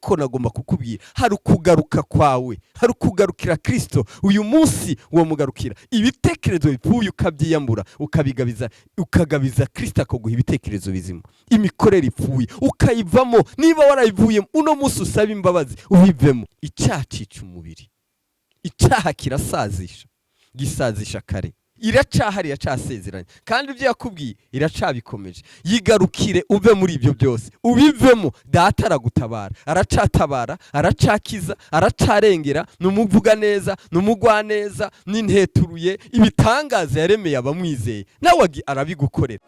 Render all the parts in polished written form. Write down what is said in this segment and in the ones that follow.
ariko nagomba kukubwira hari ukugaruka kwawe, hari ukugarukira Kristo. Uyu munsi uwo mugarukira ibitekerezo bipfuye ukabyiyambura, ukagabiza Kristo akaguha ibitekerezo bizima. Imikorere ipfuye ukayivamo, niba warayivuyemo uno munsi usaba imbabazi ubivemo. Icyaha cica umubiri, icyaha kirasazisha, gisazisha kare. Iracahari, iracasezeranye, kandi ibyo yakubwiye iracabikomeje. Yigarukire uve muri ibyo byose, ubivemo. Data aragutabara, aracatabara, aracakiza, aracarengera. Numuvuga neza, numugwa neza, n'inteturuye ibitangaza yaremeye abamwizeye, nawe arabigukorera.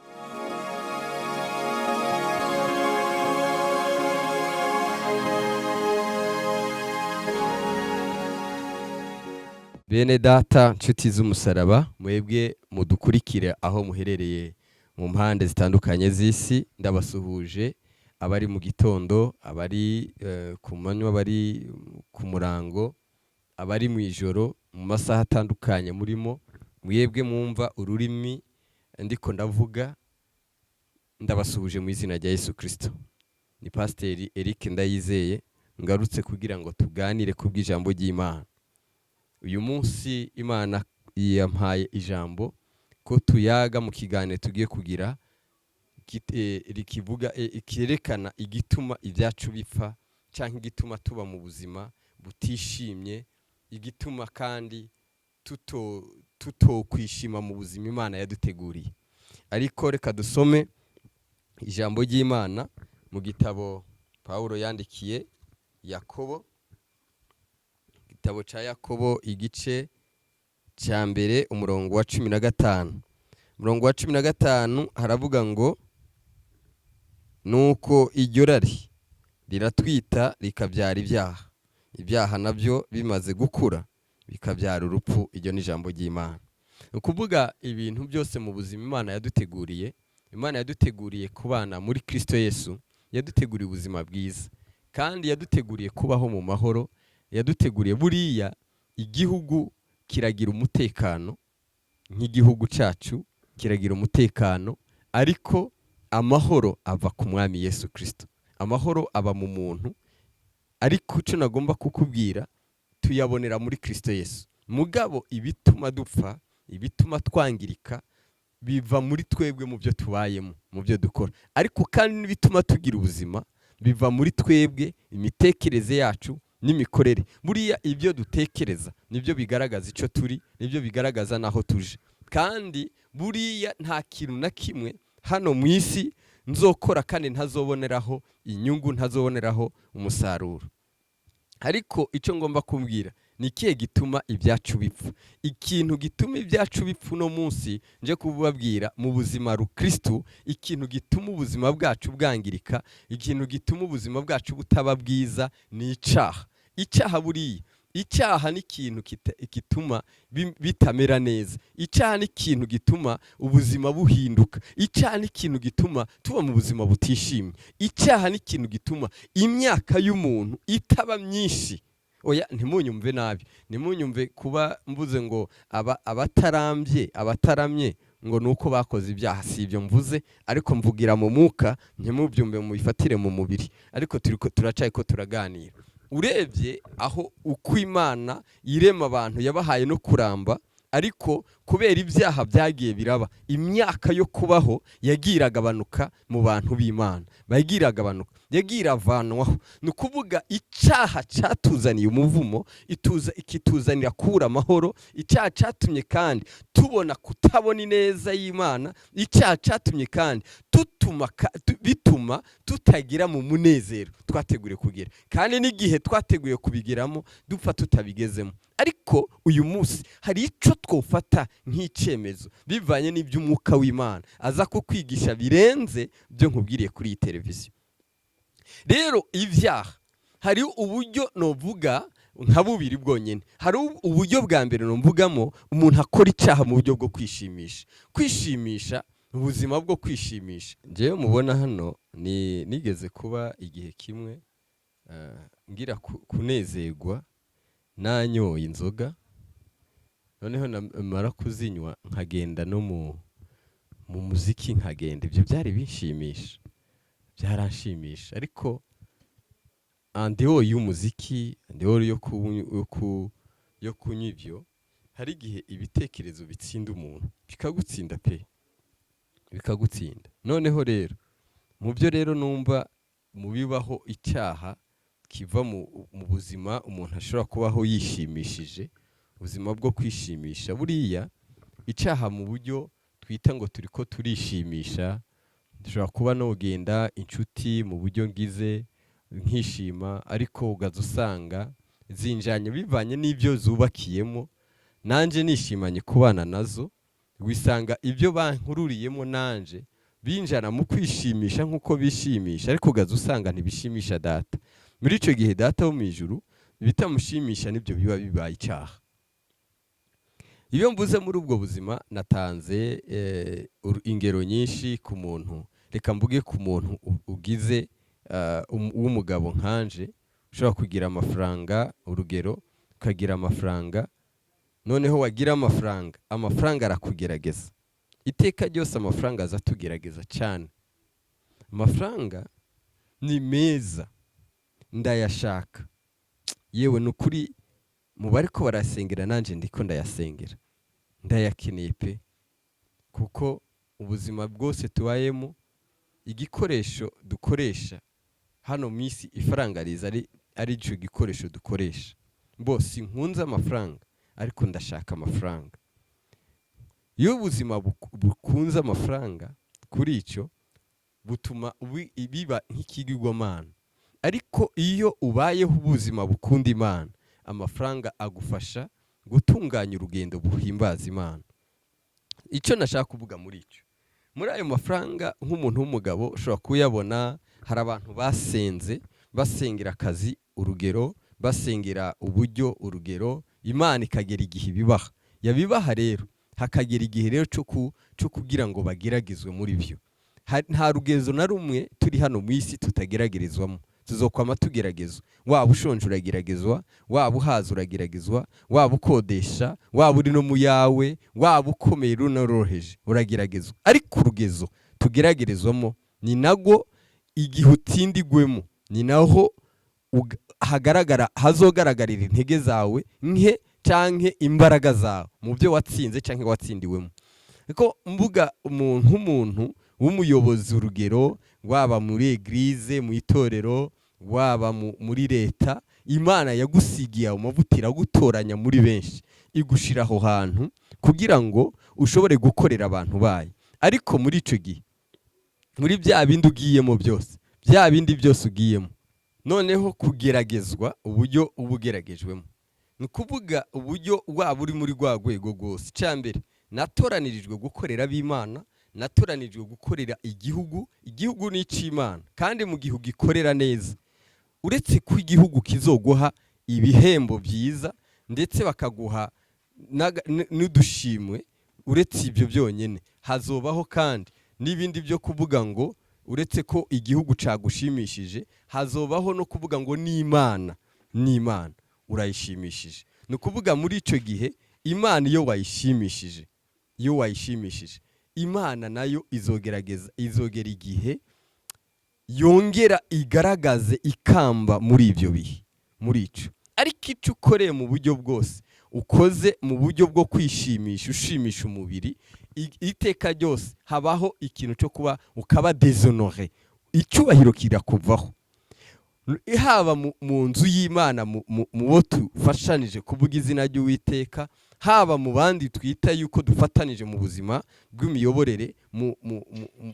Bene data, nshuti z'umusaraba, mwebwe mudukurikire aho muherereye mu mpande zitandukanye z'isi, ndabasuhuje. Abari mu gitondo, abari ku manywa, abari ku murango, abari mu ijoro, mu masaha atandukanye murimo, mwebwe mwumva ururimi ndiko ndavuga, ndabasuhuje mu izina rya Yesu Christo. Ni Pasiteri Eric Ndayizeye, ngarutse kugira ngo tuganire ku bw'ijambo ry'Imana. Uyu munsi Imana yampaye ijambo ko tuyaga mu kiganiro tugiye kugira rikivuga ikerekana igituma ibyacu bipfa, cyangwa igituma tuba mu buzima butishimye, igituma kandi tutokwishima mu buzima Imana yaduteguriye. Ariko reka dusome ijambo ry'Imana mu gitabo Pawulo yandikiye Yakobo, igitabo cya Yakobo igice cya mbere umurongo wa 15. Umurongo wa 15 haravuga ngo, nuko iryo rari riratwita rikabyara ibyaha, ibyaha nabyo bimaze gukura bikabyara urupfu. Iryo ni ijambo ry'Imana. Ukuvuga ibintu byose mu buzima Imana yaduteguriye. Imana yaduteguriye kubana muri Kristo Yesu, yaduteguriye ubuzima bwiza, kandi yaduteguriye kubaho mu mahoro. Yaduteguriye buriya igihugu kiragira umutekano, nk'igihugu cyacu kiragira umutekano, ariko amahoro ava ku mwami Yesu Kristo. Amahoro aba mu muntu, ariko icyo nagomba kukubwira tuyabonera muri Kristo Yesu. Mugabo ibituma dupfa, ibituma twangirika biva muri twebwe mu byo tubayemo, mu byo dukora. Ariko kandi n'ibituma tugira ubuzima biva muri twebwe, imitekerereze yacu n'imikorere. Buriya ibyo dutekereza nibyo bigaragaza icyo turi, nibyo bigaragaza naho tuje. Kandi buriya nta kintu na kimwe hano mu isi nzokora kandi ntazoboneraho inyungu, ntazoboneraho umusaruro. Ariko icyo ngomba kumbwira ni ikihe gituma ibyacu bipfa. Ikintu gituma ibyacu bipfa no munsi nje kubabwira mu buzima rukristo, ikintu gituma ubuzima bwacu bwangirika, ikintu gituma ubuzima bwacu butaba bwiza ni icyaha. Icyaha buriya, icyaha ni ikintu gituma bitamera neza. Icyaha ni ikintu gituma ubuzima buhinduka. Icyaha ni ikintu gituma tuba mu buzima butishimye. Icyaha ni ikintu gituma imyaka y'umuntu itaba myinshi. Oya, ntimunyumve nabi, ntimunyumve kuba mvuze ngo abataramye ngo nuko bakoze ibyaha, si ibyo mvuze, ariko mvugira mu mwuka, ntimubyumve mu bifatire mu mubiri. Ariko turacaye ko turaganira. Urebye aho uko Imana irema abantu yabahaye no kuramba, ariko kubera ibyaha byagiye biraba, imyaka yo kubaho yagiragabanuka mu bantu b'Imana, bagiragabanuka, yagiravanwaho. Ni ukuvuga icyaha cyatuzaniye umuvumo, ikituzanira kubura amahoro. Icyaha cyatumye kandi tubona kutabona ineza y'Imana. Icyaha cyatumye kandi bituma tutagira mu munezero twateguriye kugira, kandi n'igihe twateguye kubigiramo dupfa tutabigezemo. Ariko uyu munsi hari icyo twofata nk'icyemezo bivanye n'iby'umwuka w'Imana aza kukwigisha birenze byo nkubwiriye kuri iyi televiziyo. Rero ibyaha hari uburyo novuga nka bubiri bwonyine. Hari uburyo bwa mbere nomvugamo umuntu akora icyaha mu buryo bwo kwishimisha, ubuzima bwo kwishimisha. Njyewe mubona hano nigeze kuba igihe kimwe ngira kunezerwa nanyoye inzoga, noneho mara kuzinywa nkagenda no mu muziki nkagenda. Ibyo byari binshimisha, byaranshimisha. Ariko andeho y'umuziki, andeho yo kunywa ibyo, hari igihe ibitekerezo bitsinda umuntu bikagutsinda pe, bikagutsinda. Noneho rero mu byo rero numva mu bibaho icyaha kiva mu buzima umuntu ashobora kubaho yishimishije, ubuzima bwo kwishimisha. Buriya icyaha mu buryo twita ngo turi ko turishimisha, dushobora kuba nogenda inshuti mu buryo ngize nkishima, ariko ugaza usanga zinjanye bivanye n'ibyo zubakiyemo, nanje nishimanye kubana nazo, wisanga ibyo bankururiyemo nanje binjana mu kwishimisha nk'uko bishimisha, ariko ugaza usanga ntibishimisha data. Muri icyo gihe data wo mu ijuru bitamushimisha, nibyo biba bibaye icyaha. Iyo mvuze muri ubwo buzima natanze ingero nyinshi ku muntu, reka mvuge ku muntu ugize w'umugabo nkanje, ushobora kugira amafaranga, urugero ukagira amafaranga, noneho wagira amafaranga arakugerageza. Iteka ryose amafaranga aza tugerageza cyane. Amafaranga ni meza, ndayashaka, yewe nukuri mu bariko barasengera nanje ndiko ndayasengera, ndayakeneye pe, kuko ubuzima bwose tubayemo igikoresho dukoresha hano mu isi, ifaranga riza ari cyo gikoresho dukoresha. Bose nkunze amafaranga, ariko ndashaka amafaranga. Iyo ubuzima bukunze amafaranga kuri icyo butuma biba nk'ikigirwamana, ariko iyo ubayeho ubuzima bukunda Imana, amafaranga agufasha gutunganya urugendo buhimbaza Imana. Icyo nashaka kuvuga muri icyo, muri ayo mafaranga nk'umuntu w'umugabo ushobora kuyabona. Hari abantu basenze, basengera akazi, urugero basengera uburyo, urugero Imana ikagera igihe ibibaha, yabibaha rero hakagera igihe rero cyo kugira ngo bageragezwe muri byo. Nta rugezo na rumwe turi hano mu isi tutageragerezwamo, tuzokwama tugeragezwa. Waba ushonje urageragezwa, waba uhaza urageragezwa, waba ukodesha, waba uri no mu yawe, waba ukomeye runoroheje urageragezwa. Ariko urugezo tugeragerezwamo ni nago igihe utsindigwemo, ni naho hazogaragarira intege zawe nke canke imbaraga zawe mu byo watsinze canke watsindiwemo. Niko mvuga umuntu w'umuyobozi, urugero waba muri eglise, mu itorero, waba muri leta, Imana yagusigiye amavuta iragutoranya muri benshi, igushira aho hantu kugira ngo ushobore gukorera abantu bayo. Ariko muri ico gihe, muri bya bindi ugiyemo byose, bya bindi byose ugiyemo, noneho kugeragezwa uburyo ubugeragejwemo, ni kuvuga uburyo waba uri muri rwa rwego rwose. Cyambere natoranirijwe gukorera b'Imana, natoranirijwe gukorera igihugu ni ic'Imana, kandi mu gihugu gikorera neza, uretse ko igihugu kizoguha ibihembo byiza ndetse bakaguha n'udushimwe. Uretse ibyo byonyine hazobaho kandi n'ibindi byo kuvuga ngo uretse ko igihugu cagushimishije, hazobaho no kuvuga ngo n'Imana urayishimishije. Ni ukuvuga muri icyo gihe Imana iyo wayishimishije, Imana nayo izogera igihe yongera igaragaze ikamba muri ibyo bihe, muri ico. Ariko icyo ukoreye mu buryo bwose, ukoze mu buryo bwo kwishimisha, ushimisha umubiri, iteka ryose habaho ikintu cyo kuba ukaba déshonoré, icyubahiro kirakuvaho. Haba mu nzu y'Imana, mu bo tufashanije kuvuga izina ry'Uwiteka, haba mu bandi twita yuko dufatanije mu buzima bw'imiyoborere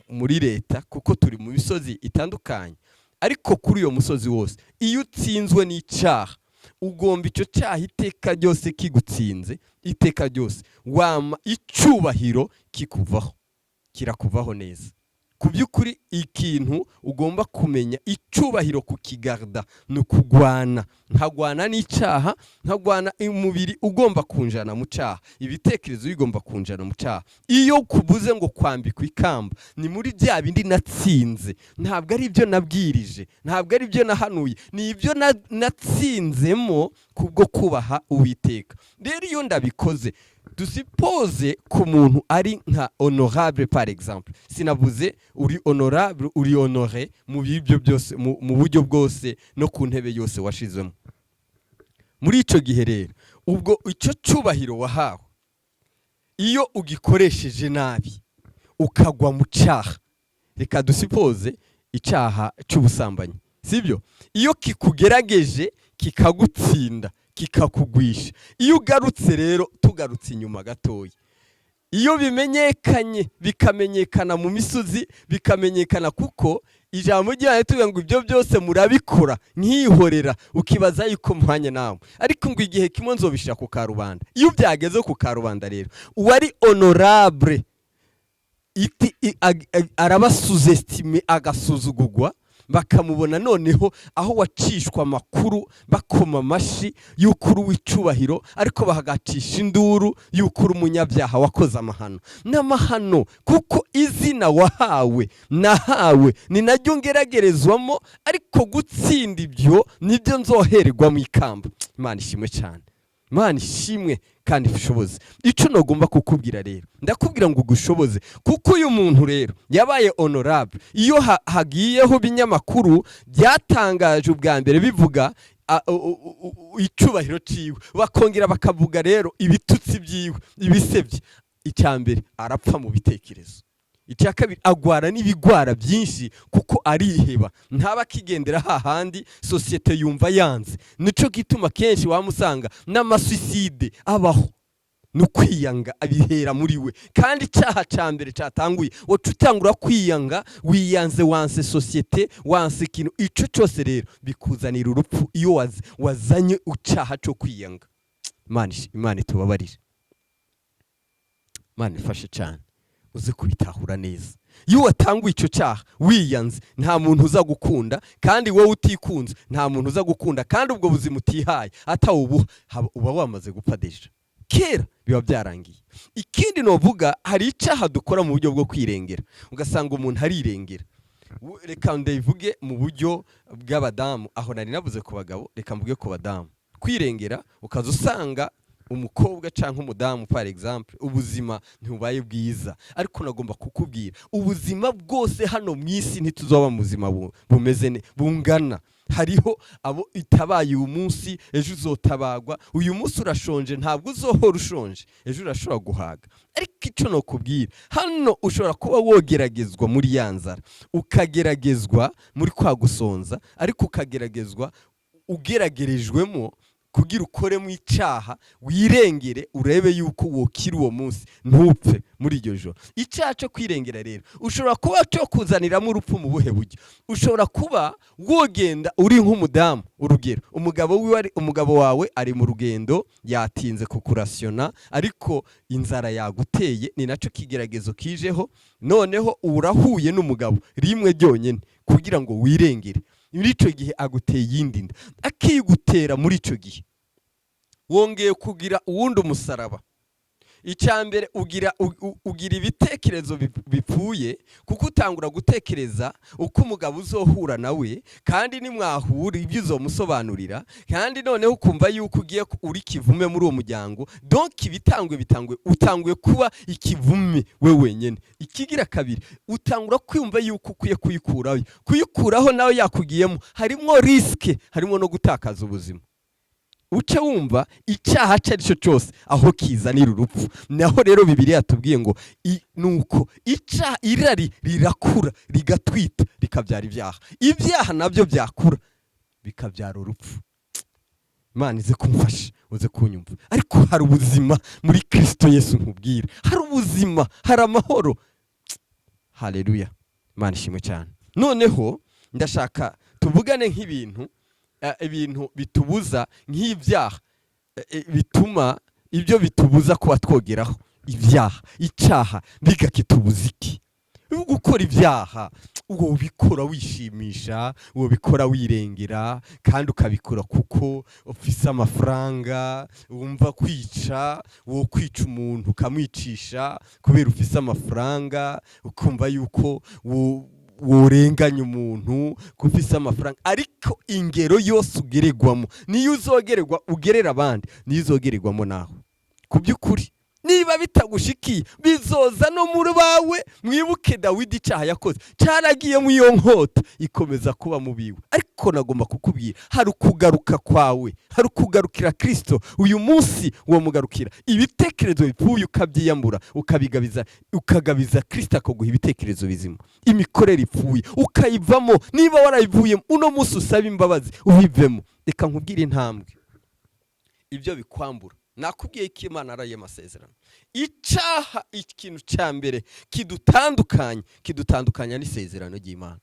muri leta, kuko turi mu misozi itandukanye. Ariko kuri uyo musozi wose, iyo utsinzwe n'icyaha, ugomba icyo cyaha iteka ryose kigutsinze, iteka ryose wama icyubahiro kirakuvaho neza. Ku by'ukuri ikintu ugomba kumenya, icyubahiro kukigarda ni ukugwana. Nkagwana n'icyaha, nkagwana umubiri ugomba kunjana mu cyaha, ibitekerezo bigomba kunjana mu cyaha. Iyo kubuze ngo kwambikwa ikamba, ni muri bya bindi natsinze, ntabwo ari ibyo nabwirije, ntabwo ari ibyo nahanuye, ni ibyo natsinzemo kubwo kubaha Uwiteka. Rero iyo ndabikoze, dusipoze ku muntu ari nka honorable par exemple, sinavuze uri honorable uri honore mu bibyo byose mu buryo bwose no ku ntebe yose washizemo. Muri ico gihe rero ubwo ico cyubahiro wahawe iyo ugikoresheje nabi ukagwa mu cyaha, reka dusipoze icyaha cy'ubusambanyi, sibyo? Iyo kikugerageje kikagutsinda kikakugwisha, iyo ugarutse rero tugarutse inyuma gatoya, iyo bimenyekanye bikamenyekana mu misozi bikamenyekana, kuko ijambo ry'Imana tuvuga ngo ibyo byose murabikora nkihorera, ukibaza yuko mpanye nawe, ariko ngo igihe kimwe nzobishira ku karubanda. Iyo byageze ku karubanda rero uwari honorable araba sous-estimé, agasuzugurwa, bakamubona noneho aho wacishwa amakuru bakoma amashi y'ukuri w'icyubahiro, ariko bahagacisha induru y'ukuri umunyabyaha wakoze amahano n'amahano, kuko izina wahawe nahawe ni naryo ngeragerezwamo, ariko gutsinda ibyo nibyo nzohererwa mu ikamba. Imana ishimwe cyane, Imana ishimwe kandi ushoboze. Ico nogomba kukubwira rero, ndakubwira ngo ugushoboze, kuko uyu muntu rero yabaye honorable. Iyo hagiyeho binyamakuru byatangaje ubwa mbere bivuga icyubahiro ciwe, bakongera bakavuga rero ibitutsi byiwe, ibisebye, icyambere arapfa mu bitekerezo, icya kabiri agwara n'ibigwara byinshi kuko ariheba, ntaba kigendera hahandi societe yumva yanze. Nico gituma kenshi wamusanga n'amasuicide abaho, nukwiyanga abihera muri we, kandi cyaha cyambere cyatanguye utangura kwiyanga, wiyanze, wanse societe, wanse ikintu, ico cyose rero bikuzanira urupfu iyo wazanye ucyaha cyo kwiyanga. Imana tubabarire, Imana ifashe cyane uze kubitahura neza. Iyo watanguye icyo cyaha wiyanze, nta muntu uza gukunda, kandi wowe utikunze nta muntu uza gukunda, kandi ubwo buzima utihaye atawubuha uba wamaze gupfa deja kera, biba byarangiye. Ikindi novuga, hari icyaha dukora mu buryo bwo kwirengera, ugasanga umuntu arirengera. Reka ndayivuge mu buryo bw'abadamu, aho nari navuze ku bagabo, reka mvuge ku badamu. Kwirengera ukaza usanga umukobwa cyangwa umudamu par exemple ubuzima ntubaye bwiza, ariko nagomba kukubwira ubuzima bwose hano mu isi ntituzoba mu buzima bumeze bungana. Hariho abo itabaye uyu munsi ejo uzotabagwa, uyu munsi urashonje ntabwo uzohora ushonje, ejo urashobora guhaga. Ariko icyo no kubwira hano, ushobora kuba wogeragezwa muri ya nzara, ukageragezwa muri kwa gusonza, ariko ukageragezwa ugeragerejwemo kugira ukore mu icyaha, wirengere, urebe yuko wokira uwo munsi ntupfe muri iryo joro. Icyaha cyo kwirengera rero ushobora kuba cyo kuzaniramo urupfu mu buhe buryo. Ushobora kuba wogenda uri nk'umudamu, urugero umugabo wawe ari mu rugendo, yatinze kukurasiona, ariko inzara yaguteye, ni nacyo kigeragezo kijeho, noneho urahuye n'umugabo rimwe ryonyine kugira ngo wirengere. Muri icyo gihe aguteye iyindi nda, akigutera muri icyo gihe wongeye kugira uwundi umusaraba. Icyambere ugira ibitekerezo bipfuye, kuko utangura gutekereza uko umugabo uzohura nawe, kandi nimwahura ibyo uzomusobanurira, kandi noneho ukumva yuko ugiye uri kivume muri uwo muryango. Donc bitangwe utanguye kuba ikivume we wenyene. Ikigira kabiri, utangura kwumva yuko ukwiye kuyikuraho nawe yakugiyemo, harimo riske, harimo no gutakaza ubuzima. Uce wumva icyaha cyo aricyo cyose aho kizanira urupfu. Naho rero Bibiliya yatubwiye ngo nuko irari rirakura rigatwita rikabyara ibyaha, ibyaha nabyo byakura bikabyara urupfu. Imana ize kumfasha uze kunyumva. Ariko hari ubuzima muri Kristo Yesu, nkubwira hari ubuzima, hari amahoro. Haleluya, Imana ishimwe cyane. Noneho ndashaka tuvugane nk'ibintu bitubuza, nk'ibyaha bituma ibyo bitubuza kuba twogeraho ibyaha. Icyaha biga kitubuza iki? Gukora ibyaha uwo ubikora wishimisha, uwo bikora wirengera, kandi ukabikora kuko ufise amafaranga, wumva kwica, uwo kwica umuntu ukamwicisha kubera ufise amafaranga, ukumva yuko worenganya umuntu kufise amafaranga. Ariko ingero yose ugeregwamo niyo uzogererwa, ugerera abandi niyo uzogererwamo nawe. Ku by'ukuri niba bitagushikiye bizoza no muri bawe. Mwibuke Dawidi icyaha yakoze cyaragiye mu iyo nkota ikomeza kuba mu biwe, ariko nagomba kukubwira hari ukugaruka kwawe, hari ukugarukira Kristo. Uyu munsi uwo mugarukira ibitekerezo bipfuye ukabyiyambura ukagabiza Kristo akaguha ibitekerezo bizima. Imikorere ipfuye ukayivamo, niba warayivuyemo uno munsi usaba imbabazi ubivemo. Reka nkubwire intambwe ibyo bikwambura. Nakubwiye ko Imana araye amasezerano. Icyaha ikintu cya mbere kidutandukanya n'isezerano ry'Imana.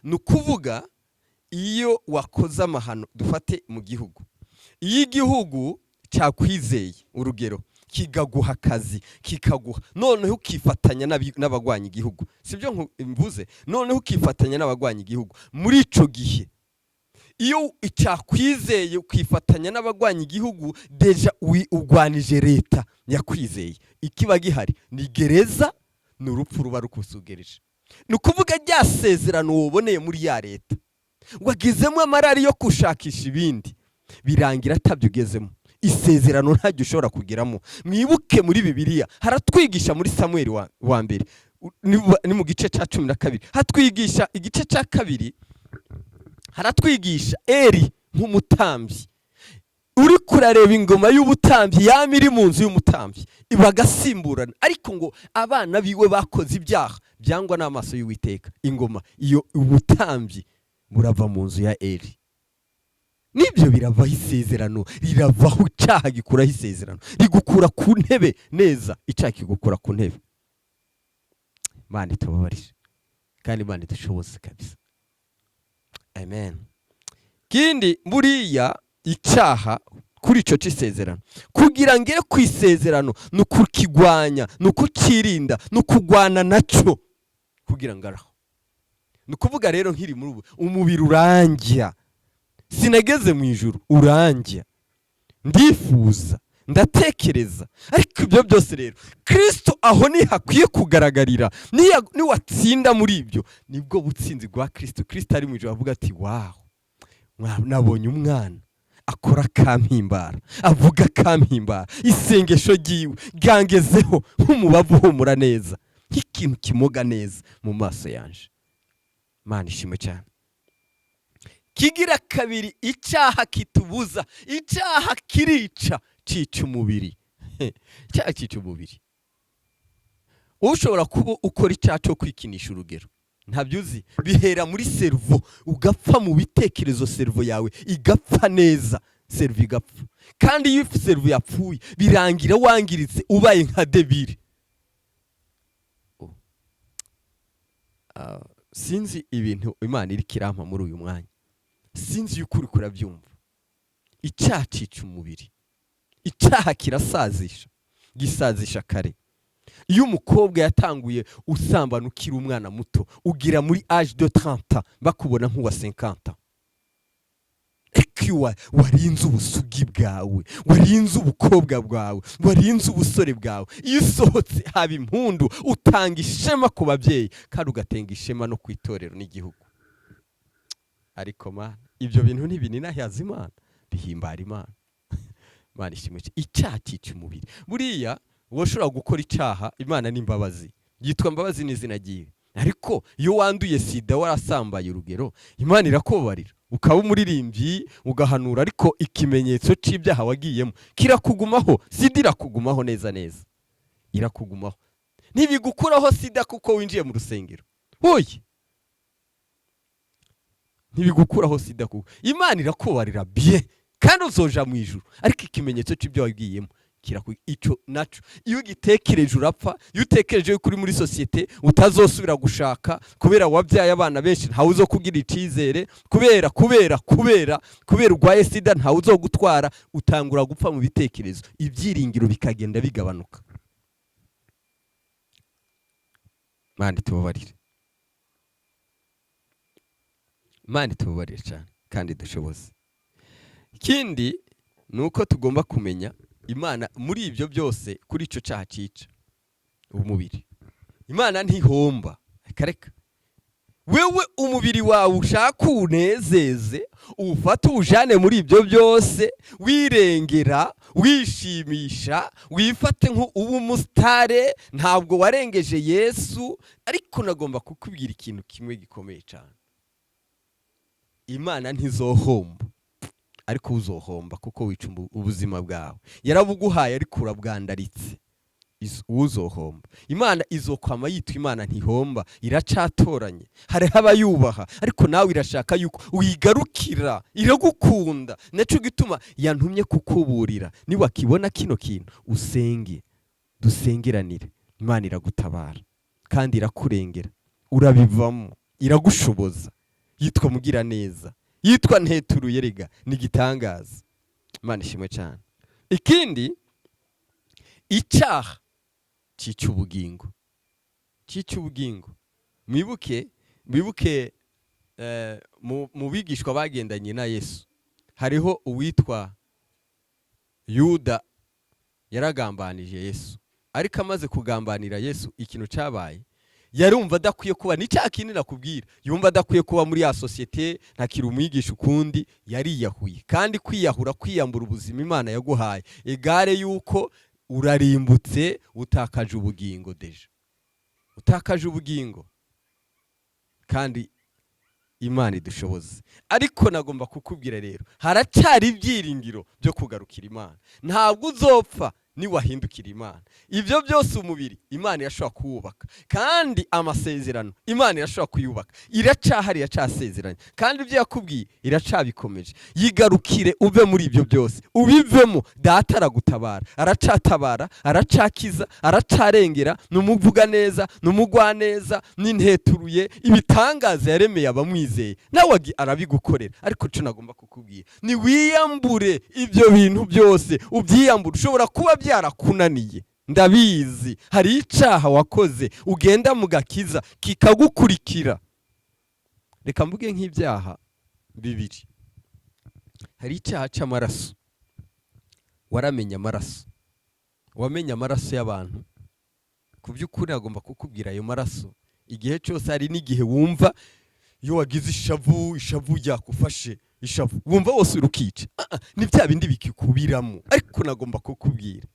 Ni ukuvuga iyo wakoze amahano, dufate mu gihugu, iyo igihugu cyakwizeye urugero kigaguha akazi kikaguha, noneho ukifatanya n'abagwanya igihugu, sibyo mvuze, noneho ukifatanya n'abagwanya igihugu, muri ico gihe iyo icyakwizeye ukifatanya n'abagwanya igihugu, deja ugwanije leta yakwizeye. Ikiba gihari ni gereza, ni urupfu ruba rukusugereje. Ni ukuvuga rya sezerano woboneye muri ya leta wagizemo amarari yo kushakisha ibindi, birangira atabyugezemo. Isezerano ntajya ushobora kugeramo. Mwibuke muri Bibiliya haratwigisha muri Samuel wa mbere ni mu gice cya 12, hatwigisha igice cya 2, haratwigisha Eli nk'umutambyi uri kurareba ingoma y'ubutambyi yama iri mu nzu y'umutambyi bagasimburana, ariko ngo abana biwe bakoze ibyaha byangwa n'amaso y'Uwiteka. Ingoma iyo ubutambyi burava mu nzu ya Eli. Nibyo biravaho isezerano, riravaho icyaha gikuraho isezerano, rigukura ku ntebe neza, icyaha kigukura ku ntebe. Imana itubabarire kandi Imana idushoboze kabisa. Amen. Kindi buriya icyaha kuri ico c'isezerano, kugira ngere ku isezerano nukukigwanya, nukukirinda, nukugwana naco kugira ngaraho. Nukuvuga rero nkiri muri umubiri urangira, sinageze mu ijuru, urangira, ndifuza, ndatekereza, ariko ibyo byose rero Kristo aho ni hakwiye kugaragarira. Ni watsinda muri ibyo, nibwo butsinzi bwa Kristo. Kristo ari mu ijuru avuga ati wow, nabonye umwana akora kampimbara, avuga kampimbara, isengesho giwe gangezeho nk'umubavu humura neza, nk'ikintu kimoga neza mu maso yanje. Mana ishimwe cyane. Kigira kabiri, icyaha kitubuza, icyaha kirica, cica umubiri. Icyaha cica umubiri. Ushobora kuba ukora icyaha cyo kwikinisha urugero, ntabyuzi, bihera muri servo, ugapfa mu bitekerezo, servo yawe igapfa neza, servo igapfa. Kandi iyo servo yapfuye birangira wangiritse, ubaye nka debile. Sinzi ibintu Imana iri kirampa muri uyu mwanya, sinzi y'ukuri kurabyumva. Icyaha cica umubiri, icyaha kirasazisha, gisazisha kare. Iyo umukobwa yatanguye usambana ukiri umwana muto, ugira muri âge de 30 bakubona nk'uwa 50. Ekiwa warinze ubusugi bwawe, warinze ubukobwa bwawe, warinze ubusore bwawe. Iyo usohotse haba impundu, utanga ishema ku babyeyi kandi ugatenga ishema no kwitorero n'igihugu. Ariko Mana, ibyo bintu ntibininahaza Imana, bihimbara Imana. Mana ishimwe. Icyaha cica umubiri. Buriya woshobora gukora icyaha, Imana n'imbabazi, yitwa mbabazi n'izina giye. Ariko iyo wanduye sida warasambaye urugero, Imana irakubabarira, ukaba umuririmbyi ugahanura, ariko ikimenyetso c'ibyaha wagiyemo kirakugumaho. Sida irakugumaho neza neza, irakugumaho. Ntibigukuraho sida kuko winjiye mu rusengero, hoye ntibigukuraho sida kuko Imana irakubarira bien, kandi uzoja mu ijuru, ariko ikimenyetso c'ibyo wagiyemo ico naco. Iyo gitekereje urapfa, iyo utekereje kuri muri societe utazosubira gushaka, kubera wabyaye abana benshi ntawe uzo kugira icizere, kubera urwaye sida ntawe uzo gutwara, utangura gupfa mu bitekerezo, ibyiringiro bikagenda bigabanuka. Mana tubabarire, Mana tubabarire cyane kandi dushoboze. Ikindi nuko tugomba kumenya Imana muri ibyo byose, kuri ico cyaha cica umubiri, Imana ntihomba. Kareka wewe umubiri wawe ushaka unezeze, ufata ujane muri ibyo byose, wirengera, wishimisha, wifate nk'ubu umusitare, ntabwo warengeje Yesu. Ariko nagomba kukubwira ikintu kimwe gikomeye cyane. Imana ntizohomba, ariko uzohomba kuko wica ubuzima bwawe. Yarabuguhaye ariko urabwandaritse, uzohomba. Imana izokwama yitwa Imana ntihomba, iracatoranye. Hariho abayubaha, ariko nawe irashaka yuko uyigarukira, iragukunda. Naco gituma yantumye kukuburira, niwakibona kino kintu usenge, dusengeranire. Imana iragutabara kandi irakurengera, urabivamo, iragushoboza. Yitwa mugira neza, yitwa nteturuye, rega ni gitangaza. Imana ishimwe cyane. Ikindi, icyaha cyica ubugingo, cyica ubugingo. Mwibuke mu bigishwa bagendanye na Yesu, hariho uwitwa Yuda yaragambanije Yesu. Ariko amaze kugambanira Yesu, ikintu cyabaye, yarumva adakwiye kuba, ni cya kintu nakubwira, yumva adakwiye kuba muri ya sosiyete, ntakiri umwigisha ukundi, yariyahuye. Kandi kwiyahura, kwiyambura ubuzima Imana yaguhaye, egare yuko urarimbutse, utakaje ubugingo deja, utakaje ubugingo. Kandi Imana idushoboze. Ariko nagomba kukubwira rero, haracyari ibyiringiro byo kugarukira Imana. Ntabwo uzopfa niwahindukira Imana. Ibyo byose umubiri Imana irashobora kuwubaka, kandi amasezerano Imana irashobora kuyubaka. Iracahari, iracasezeranye, kandi ibyo yakubwiye iracabikomeje. Yigarukire, uve muri ibyo byose, ubivemo. Data aragutabara, aracatabara, aracakiza, aracarengera. Numuvuga neza, numugwa neza, ninteturuye. Ibitangaza yaremeye abamwizeye, nawe arabigukorera. Ariko cyo nagomba kukubwira, ni wiyambure ibyo bintu byose, ubyiyambure. Ushobora kuba byarakunaniye, ndabizi. Hari icyaha wakoze, ugenda mu gakiza kikagukurikira. Reka mvuge nk'ibyaha bibiri. Hari icyaha cy'amaraso. Waramenye amaraso, wamenye amaraso y'abantu. Ku by'ukuri agomba kukubwira ayo maraso. Igihe cyose hari n'igihe wumva iyo wagize ishavu ryakufashe, ishavu wumva wose urukica. Ni bya bindi bikikubiramo. Ariko nagomba kukubwira,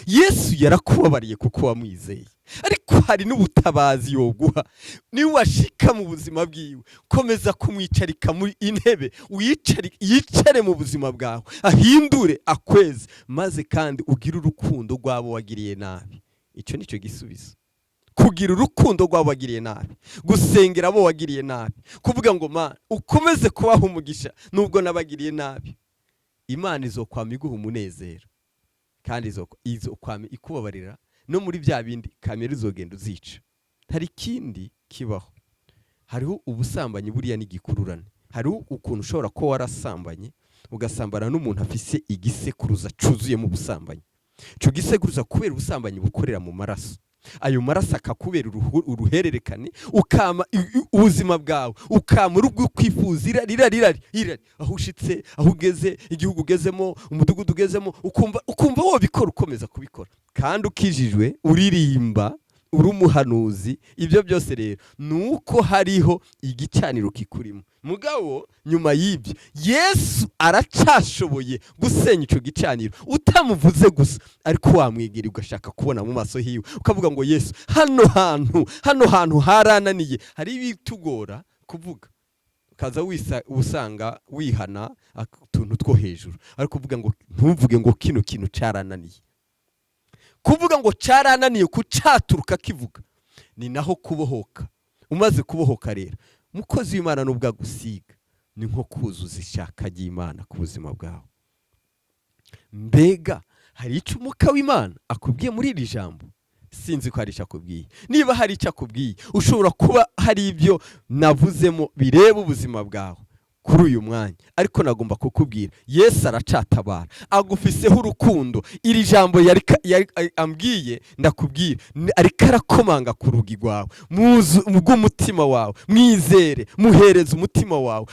Yesu yarakubabariye kuko wamwizeye. Ariko hari n'ubutabazi yoguha. Niwashika mu buzima bwiwe, komeza kumwicarika muri intebe, yicare mu buzima bwawe, ahindure, akweze, maze kandi ugire urukundo rwabo wagiriye nabi. Icyo nicyo gisubizo. Kugira urukundo rwabo wagiriye nabi, gusengera abo wagiriye nabi, kuvuga ngo Mana ukomeze kubaha umugisha nubwo nabagiriye nabi. Imana izokwama iguha umunezero, kandi izokwama ikubabarira no muri bya bindi kamere izogenda uzica. Hari ikindi kibaho. Hariho ubusambanyi, buriya n'igikururane. Hariho ukuntu ushobora ko warasambanye, ugasambana n'umuntu afise igisekuruza cuzuye mu busambanyi. Cyo gisekuruza kubera ubusambanyi bukorera mu maraso. Ayo maraso akakubera uruhererekane, ukama ubuzima bwawe, ukama urubwo kwifuza irari. Aho ushitse, aho ugeze, igihugu ugezemo, umudugudu ugezemo, ukumva wo bikora, ukomeza kubikora. Kandi ukijijwe, uririmba, uri umuhanuzi. Ibyo byose rero nuko hariho igicaniro kikurimo. Mugabo nyuma y'ibyo, Yesu aracashoboye gusenya ico gicaniro. Utamuvuze gusa, ariko wamwegera ugashaka kubona mu maso hiwe, ukavuga ngo Yesu, hano hantu harananiye. Hari ibitugora kuvuga, ukaza usanga wihana utuntu two hejuru, ariko kuvuga ngo ntuvuge ngo kino kintu carananiye. Kuvuga ngo carananiye kucaturuka kivuga, ni naho kubohoka. Umaze kubohoka rero, mukozi w'Imana nubwo agusiga, ni nko kuzuza ishaka ry'Imana ku buzima bwawe. Mbega hari icyo umwuka w'Imana akubwiye muri iri jambo? Sinzi ko hari icyo akubwiye. Niba hari icyo akubwiye, ushobora kuba hari ibyo navuzemo bireba ubuzima bwawe kuri uyu mwanya. Ariko nagomba kukubwira, Yesu aracatabara, agufiseho urukundo. Iri jambo yari ambwiye, ndakubwira, ariko arakomanga ku rugi rwawe, bw'umutima wawe. Mwizere, muhereze umutima wawe,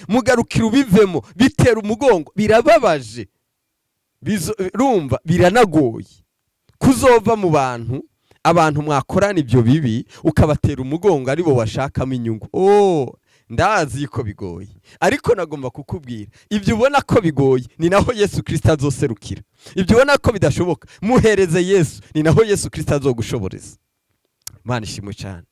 mugarukire ubivemo. Bitera umugongo, birababaje, rumva biranagoye kuzova mu abantu mwakorana ibyo bibi, ukabatera umugongo aribo washakamo inyungu. ndazi ko bigoye, ariko nagomba kukubwira ibyo ubona ko bigoye ni naho Yesu Kristo azoserukira. Ibyo ubona ko bidashoboka muhereze Yesu, ni naho Yesu Kristo azogushoboreza. Mana ishimwe cyane.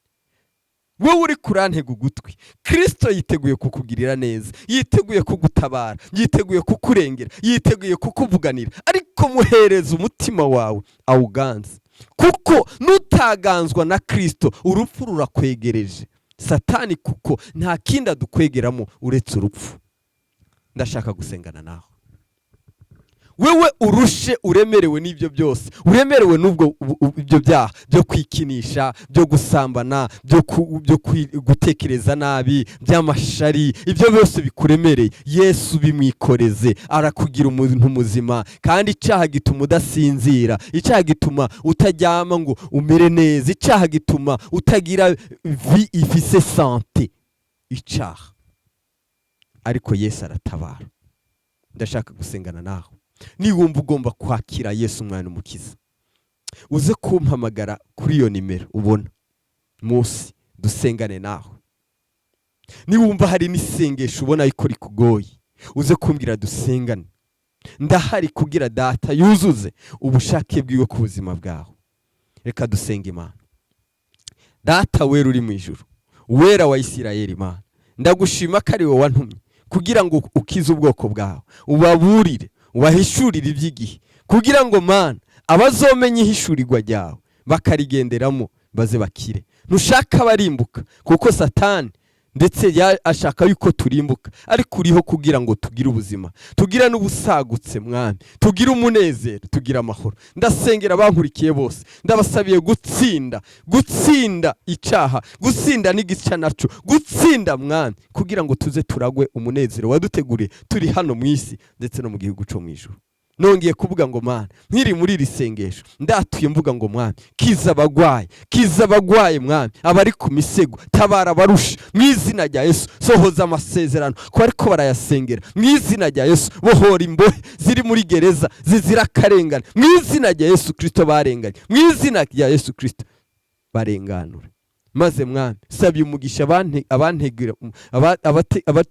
Wowe uri kurantega ugutwi, Kristo yiteguye kukugirira neza, yiteguye kugutabara, yiteguye kukurengera, yiteguye kukuvuganira, ariko muhereze umutima wawe awuganze, kuko nutaganzwa na Kristo urupfu rurakwegereje. Satani kuko nta kindi adukwegeramo uretse urupfu. Ndashaka gusengana nawe. Wewe urushe uremerewe n'ibyo byose, uremerewe n'ubwo ibyo byaha byo kwikinisha, byo gusambana, byo gutekereza nabi, by'amashari, ibyo byose bikuremereye, Yesu bimwikoreze, arakugira umuntu muzima. Kandi icyaha gituma udasinzira, icyaha gituma utaryama ngo umere neza, icyaha gituma utagira vie ifise santé, icyaha. Ariko Yesu aratabara. Ndashaka gusengana nawe. Niwumva ugomba kwakira Yesu umwana umukiza, uze kumpamagara kuri iyo nimero ubona munsi, dusengane nawe. Niwumva hari n'isengesho ubona yuko rikugoye, uze kumbwira dusengane. Ndahari kugira data yuzuze ubushake bwiwe ku buzima bwawe. Reka dusenge Imana. Data wera uri mu ijuru, wera wa Isirayeli Imana, ndagushima ko ari wowe wantumye kugira ngo ukize ubwoko bwawe, ubaburire, ubahishurire iby'igihe, kugira ngo Mana abazomenya ihishurirwa ryawe bakarigenderamo baze bakire. Ntushaka barimbuka, kuko Satani ndetse ashaka yuko turimbuka, ariko uriho kugira ngo tugire ubuzima, tugira n'ubusagutse Mwami, tugira umunezero, tugira amahoro. Ndasengera abankurikiye bose, ndabasabiye gutsinda icyaha, gutsinda n'igica naco, gutsinda Mwami, kugira ngo tuze turagwe umunezero waduteguriye turi hano mu isi ndetse no mu gihugu cyo mu ijuru. Nongeye kuvuga ngo Mana, nkiri muri iri sengesho ndatuye mvuga ngo Mwami, kiza abagwaye Mwami, abari ku misego, tabara barusha mu izina rya Yesu. Sohoza amasezerano ko ariko barayasengera mu izina rya Yesu. Bohora imbohe ziri muri gereza zizira karengane mu izina rya Yesu Kristo, barenganye mu izina rya Yesu Kristo, barenganura. Maze Mwami, sabiye umugisha abantegera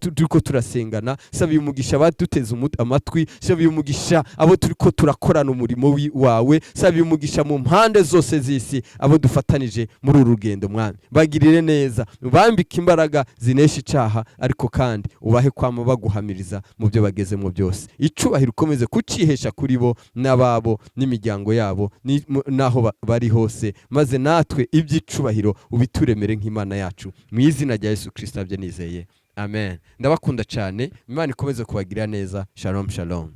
turiko turasengana, sabiye umugisha abaduteze amatwi, sabiye umugisha abo turiko turakorana umurimo wawe, sabiye umugisha mu mpande zose z'isi abo dufatanije muri uru rugendo Mwami. Bagirire neza, bambike imbaraga zinesha icyaha, ariko kandi ubahe kwama baguhamiriza mu byo bagezemo byose. Icyubahiro ukomeze kucihesha kuri bo n'ababo n'imiryango yabo naho bari hose, maze natwe iby'icubahiro turemere nk'Imana yacu, mu izina rya Yesu Kristo nabyo nizeye, amen. Ndabakunda cyane, Imana ikomeze kubagirira neza. Shalom shalom.